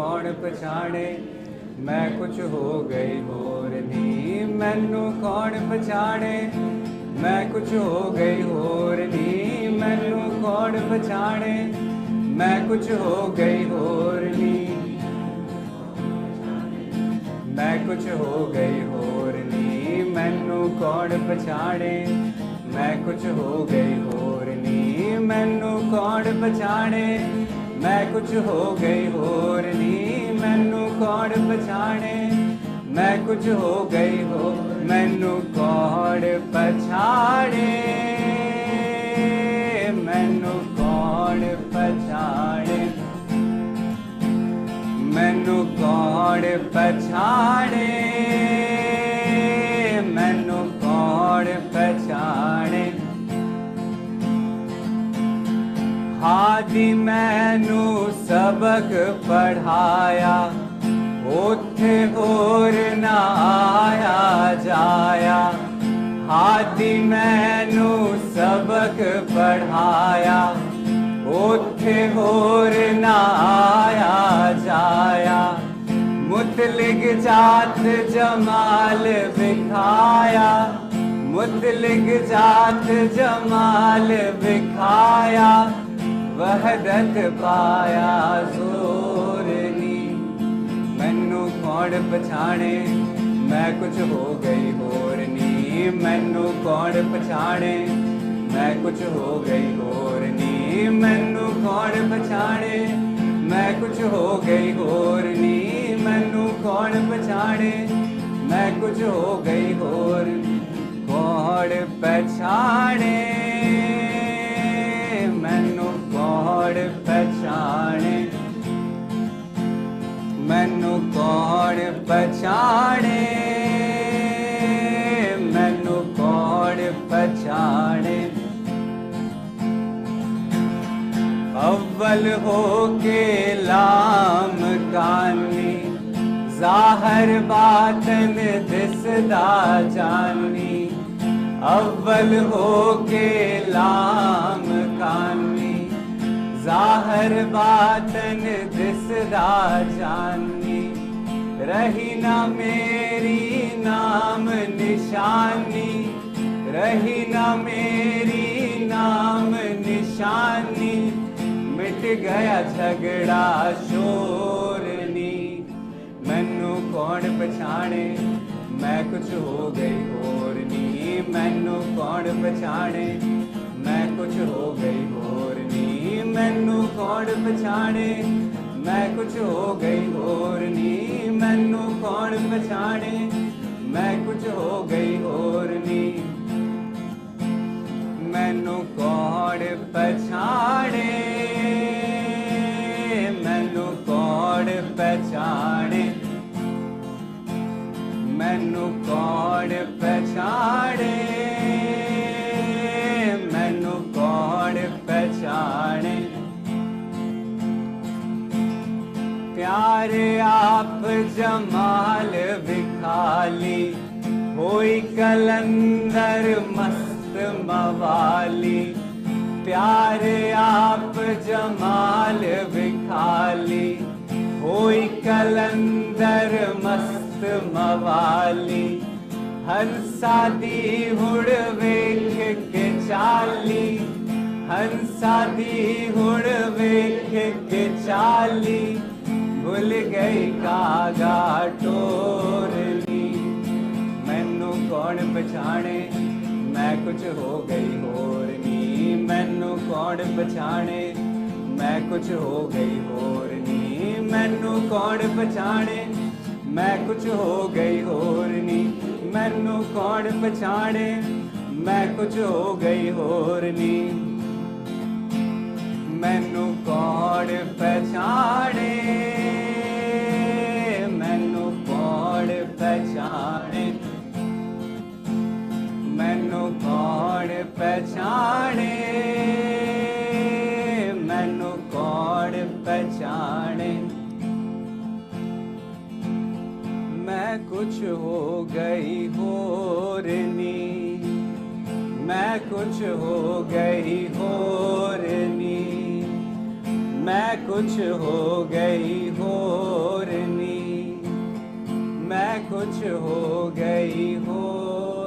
कौन पछाणे, मैं कुछ हो गई होर नी। मैनू कौन पछाणे, मैं कुछ हो गई होर नी। मैनू कौन पछाणे, मैं कुछ हो गई होर नी। मैं कुछ हो गई होर नी। मैनू कौन पछाणे, मैं कुछ हो गई होर नी। मैनू कौन पछाणे, मैं कुछ हो गई होर नी। मैनू कौन पछाणे, मैं कुछ हो गई हो। मैनू कौन पछाणे, मैनू कौन पछाणे। मैनू कौन पछाणे, मैनू कौन पछाणे। हादी मैनू सबक पढ़ाया, उथे होर ना आया जाया। हादी मैनू सबक पढ़ाया, उथे होर ना आया जाया। मुतलिक जात जमाल विखाया, मुतलिक जात जमाल विखाया। वहदत पाया जोर नी। मैनू कौन पछाणे, मैं कुछ हो गई होर नी। मैनू कौन पछाणे, मैं कुछ हो गई होर नी। मैनू कौन पछाणे, मैं कुछ हो गई होर नी। मैनू कौन पछाणे, मैं कुछ हो गई होर। कौन पछाणे, मैनू कौन पछाणे। मैनू कौन पछाणे, मैनू कौन पछाणे। अव्वल हो के लाम कानी, ज़ाहिर बातन दिसदा जानी। अव्वल हो के लाम कानी, ज़ाहिर बातन दिसदा जानी। रही ना मेरी नाम निशानी, रही ना मेरी नाम निशानी। मिट गया झगड़ा शोरनी। मैनू कौन पछाणे, मैं कुछ हो गई होर नी। मैनू कौन पछाणे, मैं कुछ हो गई होर नी। मैनू कौन पछाणे, मैं कुछ हो गई होर नी। मैनू कौन पछाणे, मैं कुछ हो गई होर नी। मैनू कौन पछाणे, मैनू कौन पछाणे। मैनू कौन पछाणे, मैनू कौन पछाणे। प्यारे आप जमाल विखाली, होई कलंदर मस्त मवाली। प्यारे आप जमाल विखाली, होई कलंदर मस्त मवाली। हंसा दी हुड़ वेख के चाली, हंसा दी हुड़ वेख के चाली। भुल गई कागा टोरनी। मैनू कौन पछाणे, मैं कुछ हो गई होर नी। मैनू कौन पछाणे, मैं कुछ हो गई होर नी। मैनू कौन पछाणे, मैं कुछ हो गई होर नी। मैनू कौन पछाणे, मैं कुछ हो गई होर नी। मैनू कौन पछाणे, मैनू कौन पछाणे। मैनू कौन पछाणे, मैनू कौन पछाणे। मैं कुछ हो गई होर नी। मैं कुछ हो गई होर नी। मैं कुछ हो गई हो कुछ हो गई होर